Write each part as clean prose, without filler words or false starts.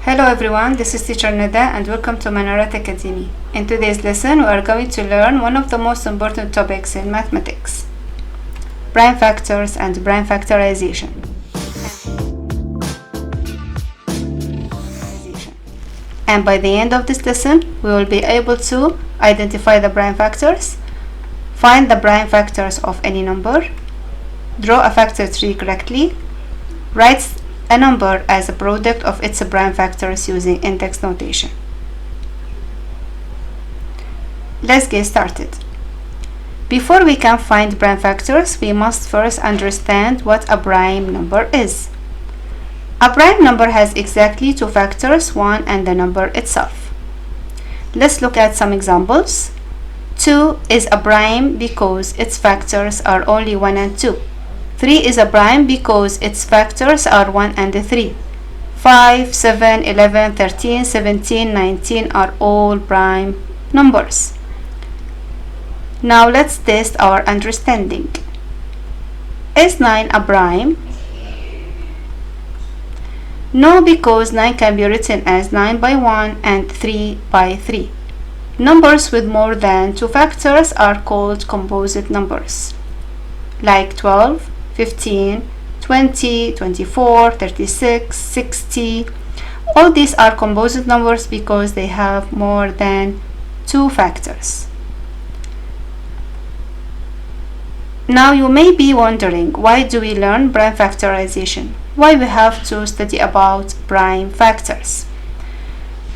Hello everyone, this is teacher Nada and welcome to Manarata Academy. In today's lesson, we are going to learn one of the most important topics in mathematics, prime factors and prime factorization. And by the end of this lesson, we will be able to identify the prime factors, find the prime factors of any number, draw a factor tree correctly, write a number as a product of its prime factors using index notation. Let's get started. Before we can find prime factors, we must first understand what a prime number is. A prime number has exactly two factors, 1 and the number itself. Let's look at some examples. 2 is a prime because its factors are only 1 and 2. 3 is a prime because its factors are 1 and 3. 5, 7, 11, 13, 17, 19 are all prime numbers. Now let's test our understanding. Is 9 a prime? No, because 9 can be written as 9 by 1 and 3 by 3. Numbers with more than two factors are called composite numbers, like 12, 15, 20, 24, 36, 60. All these are composite numbers because they have more than two factors. Now you may be wondering, why do we learn prime factorization? Why we have to study about prime factors?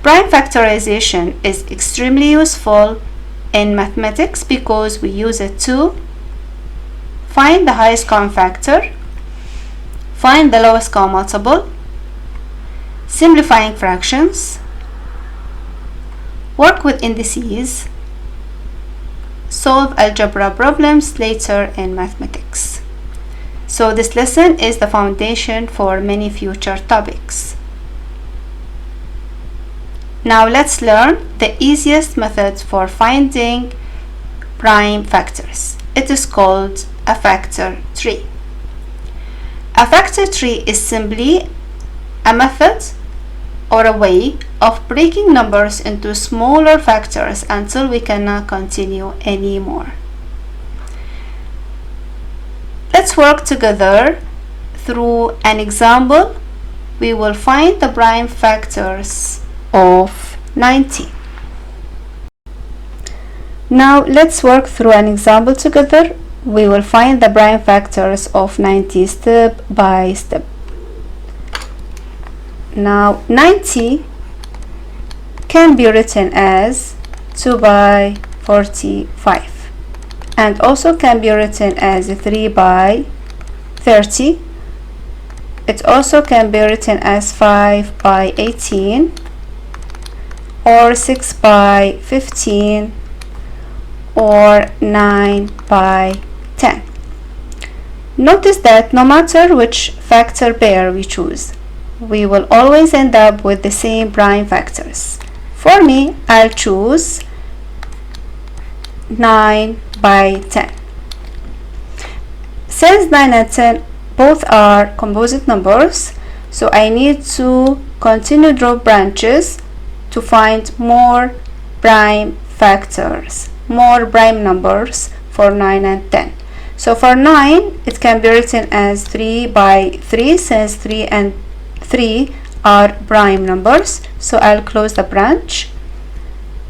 Prime factorization is extremely useful in mathematics because we use it to find the highest common factor, find the lowest common multiple, simplifying fractions, work with indices, solve algebra problems later in mathematics. So this lesson is the foundation for many future topics. Now let's learn the easiest method for finding prime factors. It is called a factor tree. A factor tree is simply a method or a way of breaking numbers into smaller factors until we cannot continue anymore. Let's work together through an example. We will find the prime factors of 90. Now let's work through an example together. We will find the prime factors of 90 step by step. Now 90 can be written as 2 by 45 and also can be written as 3 by 30. It also can be written as 5 by 18 or 6 by 15 or 9 by 10. Notice that no matter which factor pair we choose, we will always end up with the same prime factors. For me, I'll choose 9 by 10. Since 9 and 10 both are composite numbers, so I need to continue draw branches to find more prime factors, more prime numbers for 9 and 10. So for 9, it can be written as 3 by 3 since 3 and 3 are prime numbers. So I'll close the branch.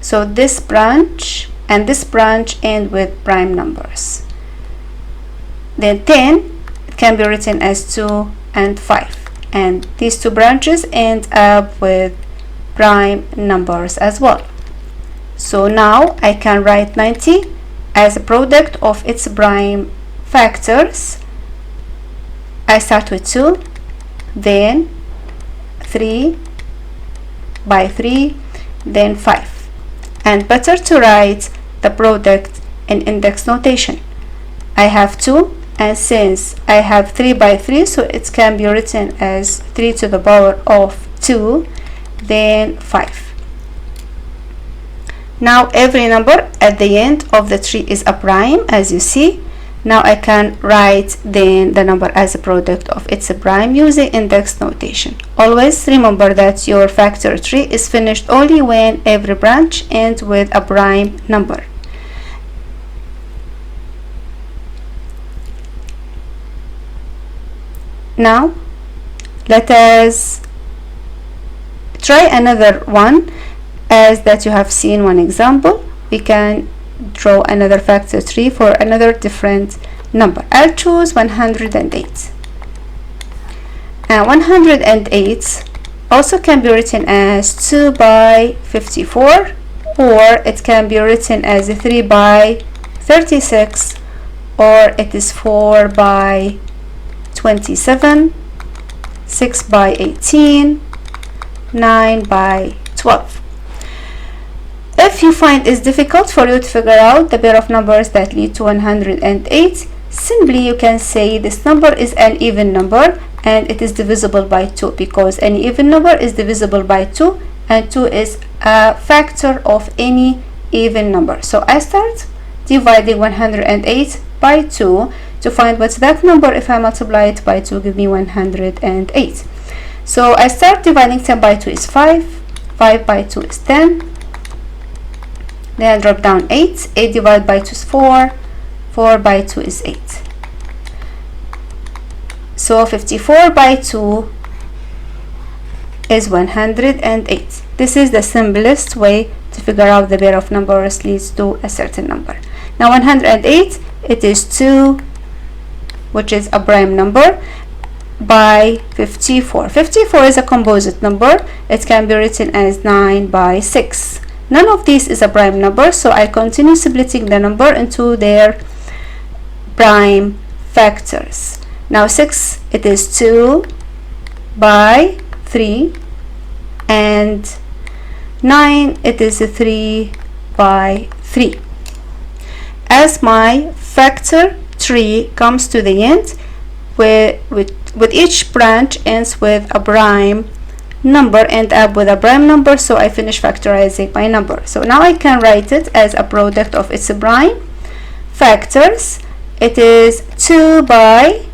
So this branch and this branch end with prime numbers. Then 10, it can be written as 2 and 5. And these two branches end up with prime numbers as well. So now I can write 90 as a product of its prime factors. I start with 2, then 3 by 3, then 5. And better to write the product in index notation. I have 2, and since I have 3 by 3, so it can be written as 3 to the power of 2, then 5. Now every number at the end of the tree is a prime, as you see. Now I can write then the number as a product of its prime using index notation. Always remember that your factor tree is finished only when every branch ends with a prime number. Now let us try another one. As that you have seen one example, we can draw another factor tree for another different number. I'll choose 108. And 108 also can be written as 2 by 54, or it can be written as 3 by 36, or it is 4 by 27, 6 by 18, 9 by 12. If you find it's difficult for you to figure out the pair of numbers that lead to 108, simply you can say this number is an even number and it is divisible by 2, because any even number is divisible by 2 and 2 is a factor of any even number. So I start dividing 108 by 2 to find what's that number. If I multiply it by 2, give me 108. So I start dividing 10 by 2 is 5, 5 by 2 is 10, then I drop down 8, 8 divided by 2 is 4, 4 by 2 is 8. So 54 by 2 is 108. This is the simplest way to figure out the pair of numbers leads to a certain number. Now 108, it is 2, which is a prime number, by 54. 54 is a composite number. It can be written as 9 by 6. None of these is a prime number, so I continue splitting the number into their prime factors. Now 6, it is 2 by 3, and 9, it is 3 by 3. As my factor tree comes to the end, with each branch ends with a prime number, end up with a prime number, so I finish factorizing my number. So now I can write it as a product of its prime factors. It is 2 by,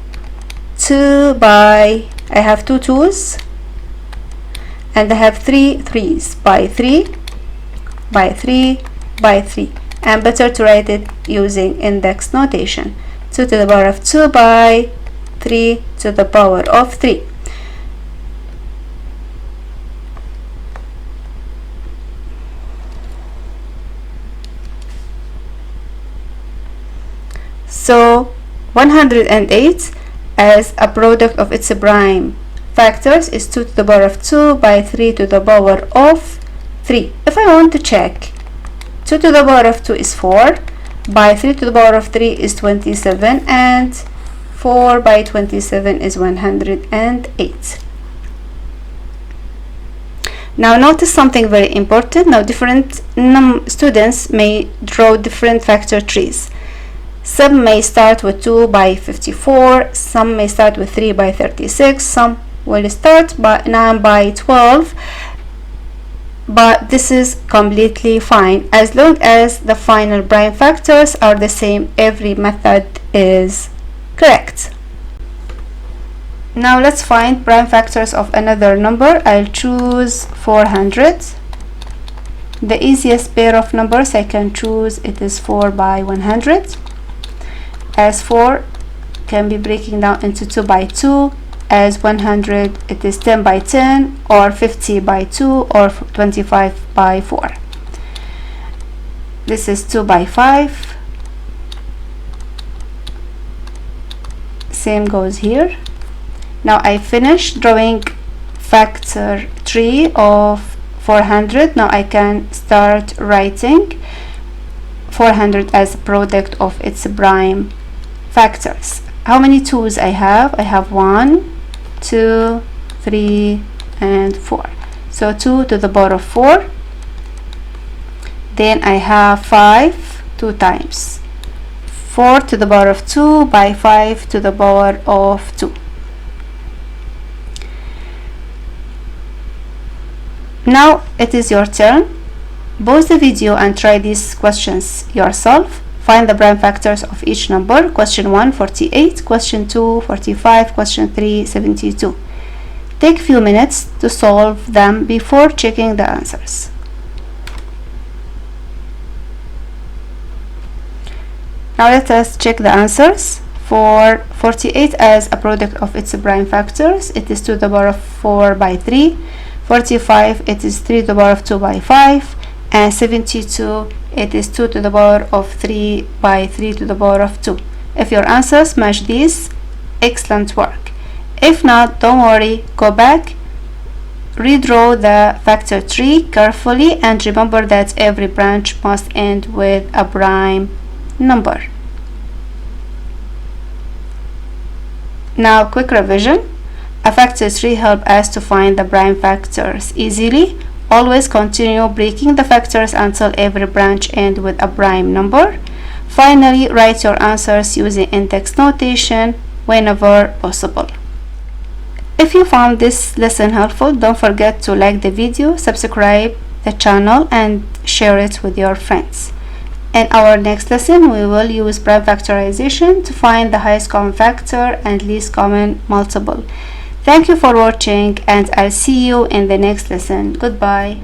I have 2 2's, and I have 3 3's, by 3 by 3 by 3, and better to write it using index notation. 2 to the power of 2 by 3 to the power of 3. So 108 as a product of its prime factors is 2 to the power of 2 by 3 to the power of 3. If I want to check, 2 to the power of 2 is 4, by 3 to the power of 3 is 27, and 4 by 27 is 108. Now notice something very important. Now different students may draw different factor trees. Some may start with 2 by 54, some may start with 3 by 36, some will start by 9 by 12, but this is completely fine as long as the final prime factors are the same. Every method is correct. Now let's find prime factors of another number. I'll choose 400. The easiest pair of numbers I can choose, it is 4 by 100, as 4 can be breaking down into 2 by 2, as 100 it is 10 by 10, or 50 by 2, or 25 by 4. This is 2 by 5. Same goes here. Now I finished drawing factor tree of 400. Now I can start writing 400 as a product of its prime factors. How many 2's I have? I have 1, 2, 3, and 4. So 2 to the power of 4. Then I have 5 2 times. 4 to the power of 2 by 5 to the power of 2. Now it is your turn. Pause the video and try these questions yourself. Find the prime factors of each number. Question 1, 48. Question 2, 45. Question 3, 72. Take few minutes to solve them before checking the answers. Now let us check the answers. For 48 as a product of its prime factors, it is 2 to the power of 4 by 3. 45, it is 3 to the power of 2 by 5. And 72, it is 2 to the power of 3 by 3 to the power of 2. If your answers match these, excellent work. If not, don't worry, go back, redraw the factor tree carefully, and remember that every branch must end with a prime number. Now, quick revision. A factor tree helps us to find the prime factors easily. Always continue breaking the factors until every branch ends with a prime number. Finally, write your answers using index notation whenever possible. If you found this lesson helpful, don't forget to like the video, subscribe the channel, and share it with your friends. In our next lesson, we will use prime factorization to find the highest common factor and least common multiple. Thank you for watching, and I'll see you in the next lesson. Goodbye.